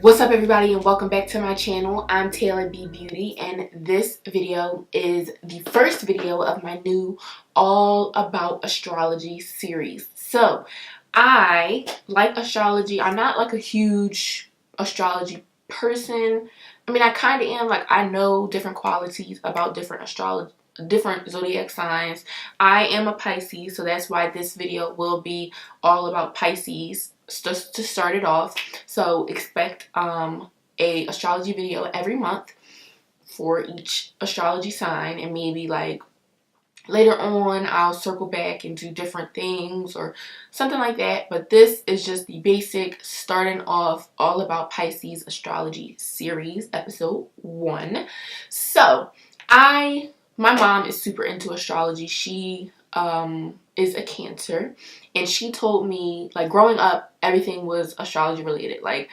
What's up everybody and welcome back to my channel. I'm Taylor B Beauty and this video is the first video of my new All About Astrology series. So I like astrology. I'm not like a huge astrology person. I mean, I kind of am. Like, I know different qualities about different zodiac signs. I am a Pisces, so that's why this video will be all about Pisces just to start it off. So expect a astrology video every month for each astrology sign, and maybe like later on I'll circle back and do different things or something like that. But this is just the basic starting off All About Pisces Astrology Series, episode 1. So my mom is super into astrology. She is a Cancer, and she told me, like, growing up everything was astrology related. Like,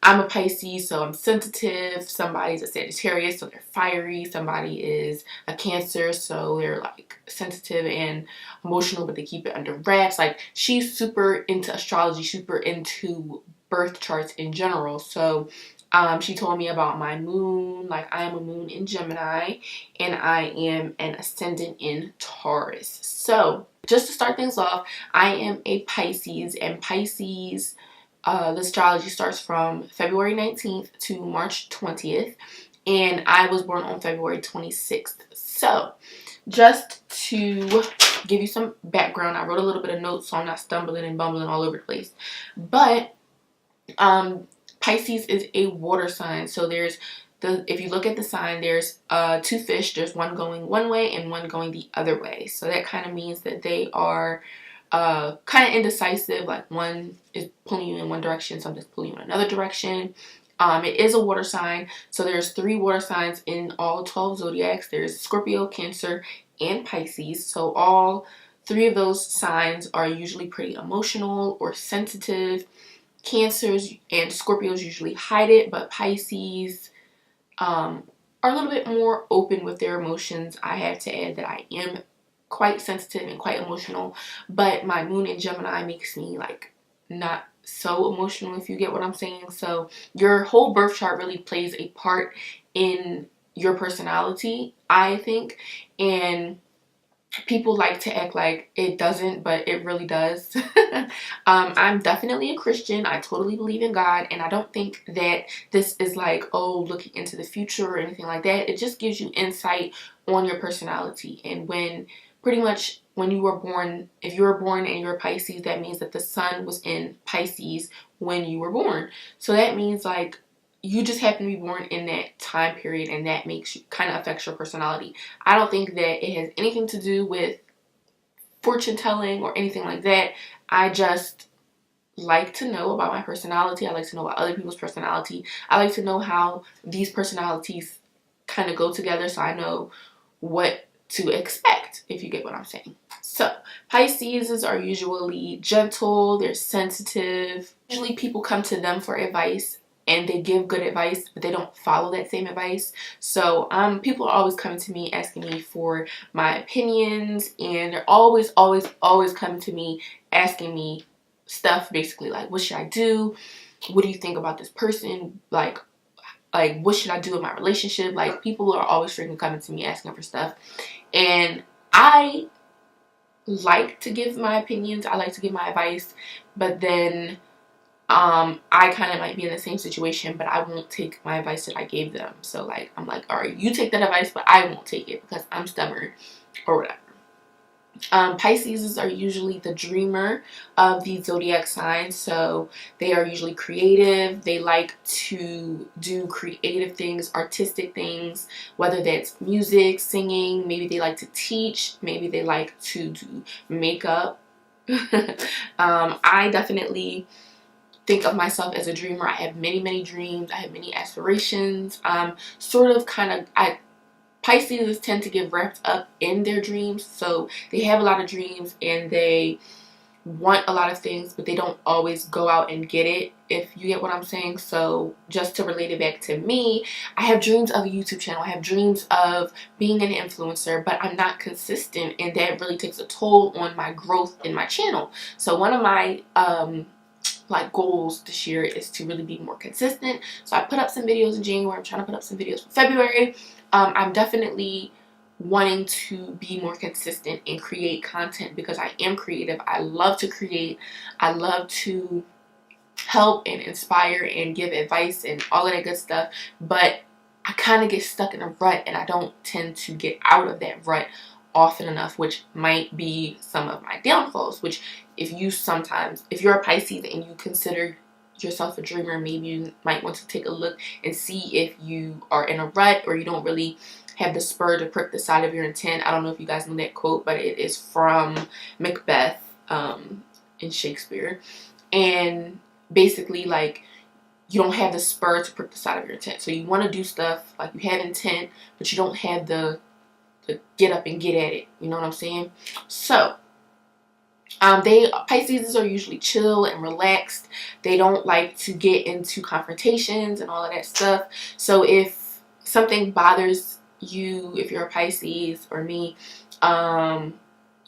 I'm a Pisces, so I'm sensitive. Somebody's a Sagittarius, so they're fiery. Somebody is a Cancer, so they're like sensitive and emotional, but they keep it under wraps. Like, she's super into astrology, super into birth charts in general. So she told me about my moon. Like, I am a moon in Gemini and I am an ascendant in Taurus. So just to start things off, I am a Pisces, and Pisces, the astrology starts from February 19th to March 20th, and I was born on February 26th. So just to give you some background, I wrote a little bit of notes so I'm not stumbling and bumbling all over the place. But Pisces is a water sign, so if you look at the sign, there's two fish. There's one going one way and one going the other way. So that kind of means that they are kind of indecisive. Like, one is pulling you in one direction, something's pulling you in another direction. It is a water sign, so there's 3 water signs in all 12 zodiacs. There's Scorpio, Cancer, and Pisces. So all 3 of those signs are usually pretty emotional or sensitive. Cancers and Scorpios usually hide it, but Pisces are a little bit more open with their emotions. I have to add that I am quite sensitive and quite emotional, but my moon in Gemini makes me like not so emotional, if you get what I'm saying. So your whole birth chart really plays a part in your personality, I think, and people like to act like it doesn't, but it really does. I'm definitely a Christian. I totally believe in God, and I don't think that this is like, oh, looking into the future or anything like that. It just gives you insight on your personality. And when you were born, if you were born and you're a Pisces, that means that the sun was in Pisces when you were born. So that means, like, you just happen to be born in that time period, and that kind of affects your personality. I don't think that it has anything to do with fortune telling or anything like that. I just like to know about my personality. I like to know about other people's personality. I like to know how these personalities kind of go together, so I know what to expect, if you get what I'm saying. So Pisces are usually gentle, they're sensitive. Usually people come to them for advice, and they give good advice, but they don't follow that same advice. So people are always coming to me asking me for my opinions, and they're always coming to me asking me stuff, basically like, what should I do? What do you think about this person? Like what should I do in my relationship? Like, people are always freaking coming to me asking for stuff, and I like to give my opinions. I like to give my advice, but then I kind of might be in the same situation, but I won't take my advice that I gave them. So, like, I'm like, all right, you take that advice, but I won't take it because I'm stubborn or whatever. Pisces are usually the dreamer of the zodiac signs, so they are usually creative. They like to do creative things, artistic things, whether that's music, singing. Maybe they like to teach. Maybe they like to do makeup. I definitely think of myself as a dreamer. I have many dreams. I have many aspirations. Pisces tend to get wrapped up in their dreams, so they have a lot of dreams and they want a lot of things, but they don't always go out and get it, if you get what I'm saying. So just to relate it back to me, I have dreams of a YouTube channel. I have dreams of being an influencer, but I'm not consistent, and that really takes a toll on my growth in my channel. So one of my like goals this year is to really be more consistent. So I put up some videos in January. I'm trying to put up some videos for February. I'm definitely wanting to be more consistent and create content because I am creative. I love to create. I love to help and inspire and give advice and all of that good stuff, but I kind of get stuck in a rut and I don't tend to get out of that rut often enough, which might be some of my downfalls. Which if you're a Pisces and you consider yourself a dreamer, maybe you might want to take a look and see if you are in a rut or you don't really have the spur to prick the side of your intent. I don't know if you guys know that quote, but it is from Macbeth in Shakespeare. And basically, like, you don't have the spur to prick the side of your intent. So you want to do stuff, like you have intent, but you don't have the get up and get at it. You know what I'm saying? So Pisces are usually chill and relaxed. They don't like to get into confrontations and all of that stuff. So if something bothers you, if you're a Pisces or me,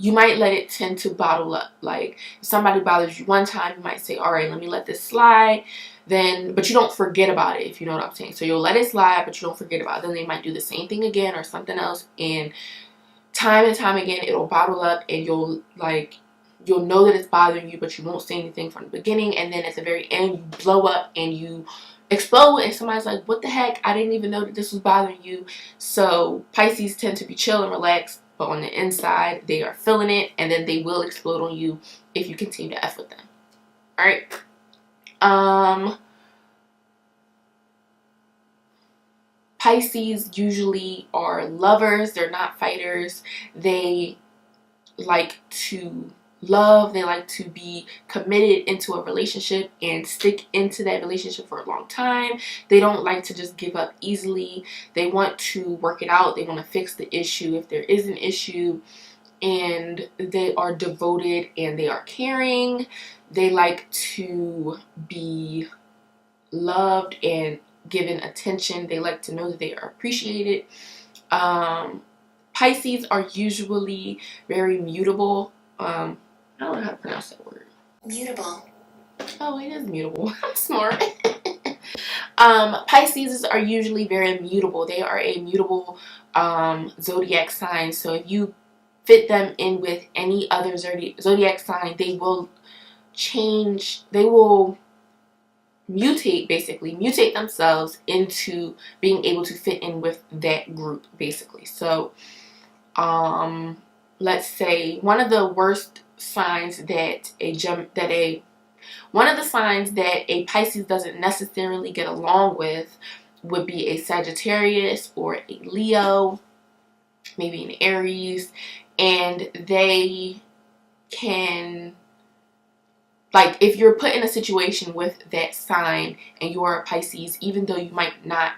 you might let it tend to bottle up. Like, if somebody bothers you one time, you might say, all right, let me let this slide. But you don't forget about it, if you know what I'm saying. So you'll let it slide, but you don't forget about it. Then they might do the same thing again or something else. And time again, it'll bottle up, and you'll know that it's bothering you, but you won't say anything from the beginning. And then at the very end, you blow up and you explode, and somebody's like, what the heck? I didn't even know that this was bothering you. So Pisces tend to be chill and relaxed, but on the inside, they are feeling it, and then they will explode on you if you continue to F with them. All right. Pisces usually are lovers. They're not fighters. They like to love. They like to be committed into a relationship and stick into that relationship for a long time. They don't like to just give up easily. They want to work it out. They want to fix the issue if there is an issue. And they are devoted and they are caring. They like to be loved and given attention. They like to know that they are appreciated. Pisces are usually very mutable. I don't know how to pronounce that word. Mutable. Oh, it is mutable. I'm smart. Pisces are usually very mutable. They are a mutable zodiac sign. So if you fit them in with any other zodiac sign, they will change. They will mutate themselves into being able to fit in with that group, basically. So let's say one of the worst signs that a Pisces doesn't necessarily get along with would be a Sagittarius or a Leo, maybe an Aries. And they can, like, if you're put in a situation with that sign and you are a Pisces, even though you might not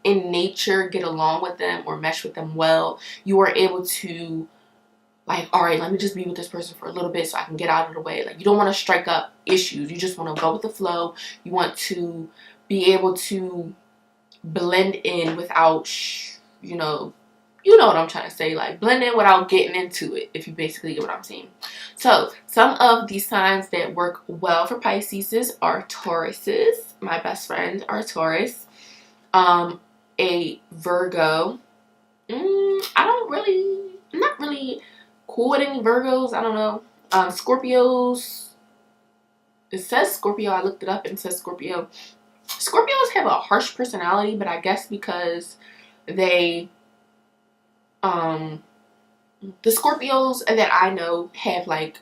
in nature get along with them or mesh with them well, you are able to, like, all right, let me just be with this person for a little bit so I can get out of the way. Like, you don't want to strike up issues. You just want to go with the flow. You want to be able to blend in without, you know what I'm trying to say, like, blend in without getting into it, if you basically get what I'm saying. So some of these signs that work well for Pisces are Tauruses. My best friends are Taurus. A Virgo. I'm not really cool with any Virgos. I don't know. Scorpios. It says Scorpio. I looked it up and it says Scorpio. Scorpios have a harsh personality, but I guess because they the Scorpios that I know have like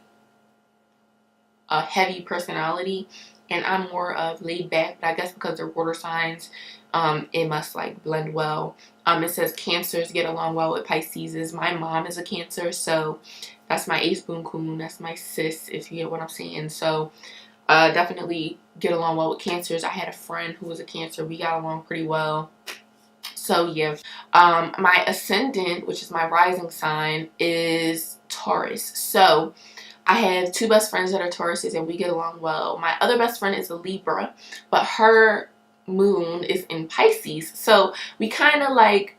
a heavy personality, and I'm more of laid back, but I guess because they're water signs, it must like blend well. It says Cancers get along well with Pisces. My mom is a Cancer, so that's my ace boon coon, that's my sis, if you get what I'm saying. So definitely get along well with Cancers. I had a friend who was a Cancer. We got along pretty well. So yeah, my ascendant, which is my rising sign, is Taurus. So I have two best friends that are Tauruses and we get along well. My other best friend is a Libra, but her moon is in Pisces. So we kind of like,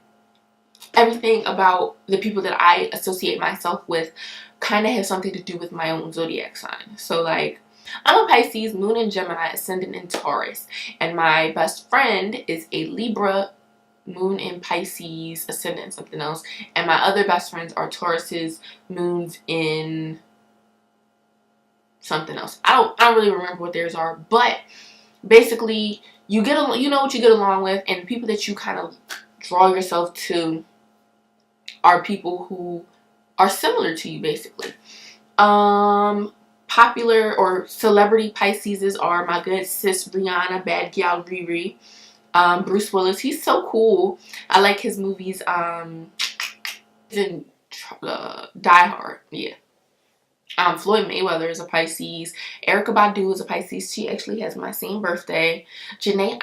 everything about the people that I associate myself with kind of has something to do with my own zodiac sign. So like, I'm a Pisces, moon in Gemini, ascendant in Taurus. And my best friend is a Libra, moon in Pisces, ascendant something else. And my other best friends are Tauruses, moons in something else. I don't really remember what theirs are, but basically you know what you get along with, and people that you kind of draw yourself to are people who are similar to you, basically. Popular or celebrity Pisces are my good sis Rihanna, bad gal Riri, Bruce Willis. He's so cool. I like his movies. He's in Die Hard. Yeah. Floyd Mayweather is a Pisces. Erykah Badu is a Pisces. She actually has my same birthday. Janae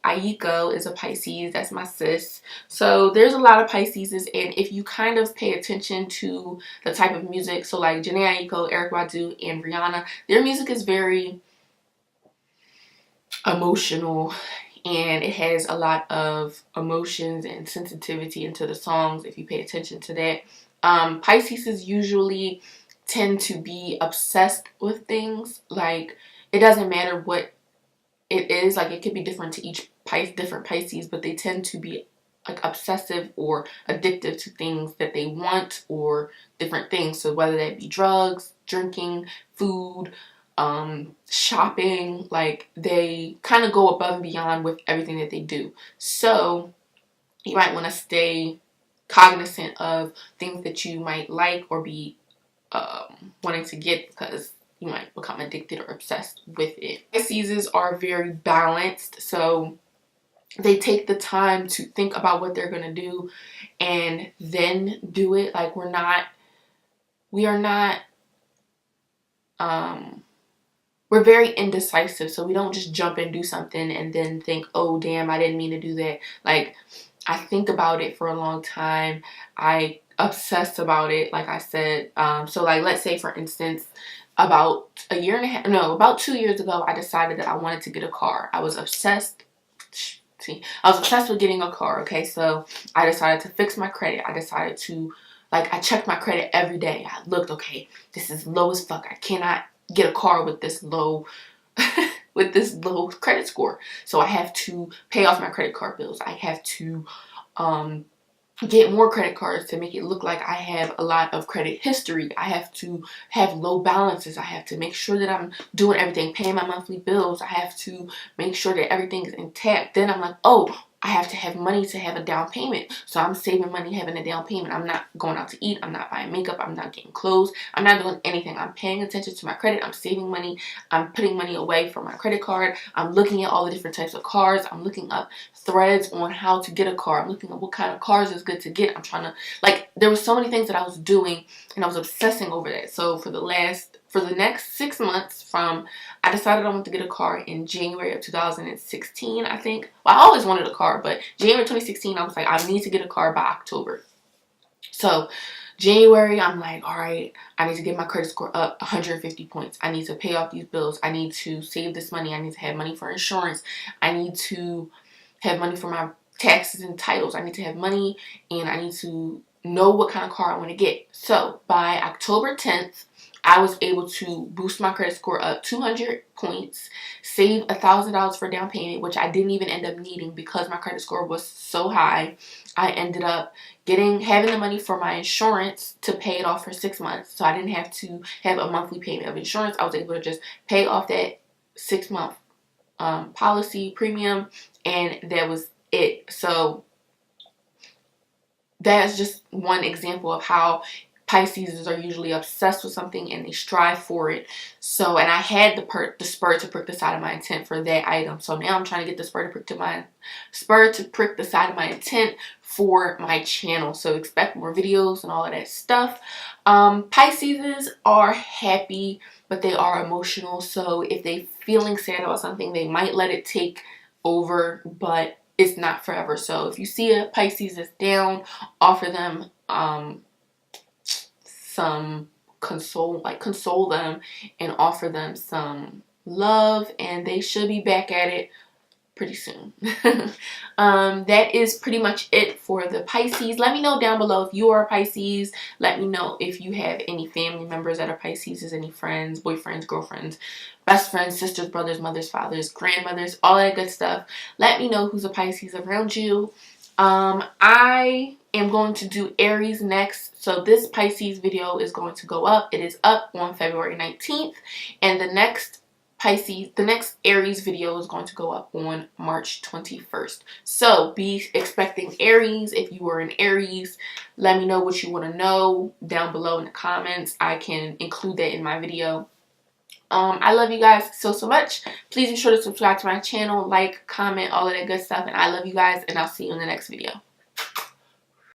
Aiko is a Pisces. That's my sis. So there's a lot of Pisces, and if you kind of pay attention to the type of music, so like Janae Aiko, Erykah Badu, and Rihanna, their music is very emotional, and it has a lot of emotions and sensitivity into the songs if you pay attention to that. Pisces is usually tend to be obsessed with things. Like, it doesn't matter what it is. Like, it could be different to each different Pisces, but they tend to be like obsessive or addictive to things that they want, or different things. So whether that be drugs, drinking, food, shopping, like they kind of go above and beyond with everything that they do. So you might want to stay cognizant of things that you might like or be wanting to get, because you might become addicted or obsessed with it. Pisces are very balanced, so they take the time to think about what they're going to do and then do it. Like, we're very indecisive, so we don't just jump and do something and then think, oh damn, I didn't mean to do that. Like, I think about it for a long time. I obsess about it, like I said. So like, let's say for instance, about 2 years ago, I decided that I wanted to get a car. I was obsessed with getting a car. Okay, so I decided to fix my credit. I decided to, like, I checked my credit every day. I looked, okay, this is low as fuck. I cannot get a car with this low with this low credit score. So I have to pay off my credit card bills. I have to get more credit cards to make it look like I have a lot of credit history. I have to have low balances. I have to make sure that I'm doing everything, paying my monthly bills. I have to make sure that everything is intact. Then I'm like, oh, I have to have money to have a down payment. So I'm saving money, having a down payment. I'm not going out to eat. I'm not buying makeup. I'm not getting clothes. I'm not doing anything. I'm paying attention to my credit. I'm saving money. I'm putting money away for my credit card. I'm looking at all the different types of cars. I'm looking up threads on how to get a car. I'm looking at what kind of cars is good to get. I'm trying to, like, there were so many things that I was doing, and I was obsessing over that. So for the next 6 months, I decided I wanted to get a car in January of 2016, I think. Well, I always wanted a car, but January 2016, I was like, I need to get a car by October. So January, I'm like, all right, I need to get my credit score up 150 points. I need to pay off these bills. I need to save this money. I need to have money for insurance. I need to have money for my taxes and titles. I need to have money, and I need to know what kind of car I want to get. So by October 10th, I was able to boost my credit score up 200 points, save $1,000 for down payment, which I didn't even end up needing because my credit score was so high. I ended up having the money for my insurance to pay it off for 6 months. So I didn't have to have a monthly payment of insurance. I was able to just pay off that 6-month policy premium, and that was it. So that's just one example of how Pisces are usually obsessed with something and they strive for it. So, and I had the spur to prick the side of my intent for that item. So now I'm trying to get the spur to prick the side of my intent for my channel. So expect more videos and all of that stuff. Pisces are happy, but they are emotional. So if they feeling sad about something, they might let it take over, but it's not forever. So if you see a Pisces that's down, offer them some console them and offer them some love, and they should be back at it pretty soon. That is pretty much it for the Pisces. Let me know down below if you are a Pisces. Let me know if you have any family members that are Pisces, any friends, boyfriends, girlfriends, best friends, sisters, brothers, mothers, fathers, grandmothers, all that good stuff. Let me know who's a Pisces around you. I am going to do Aries next. So this Pisces video is going to go up. It is up on February 19th. And the next Aries video is going to go up on March 21st. So be expecting Aries. If you are an Aries, let me know what you want to know down below in the comments. I can include that in my video. I love you guys so much. Please be sure to subscribe to my channel, like, comment, all of that good stuff. And I love you guys, and I'll see you in the next video.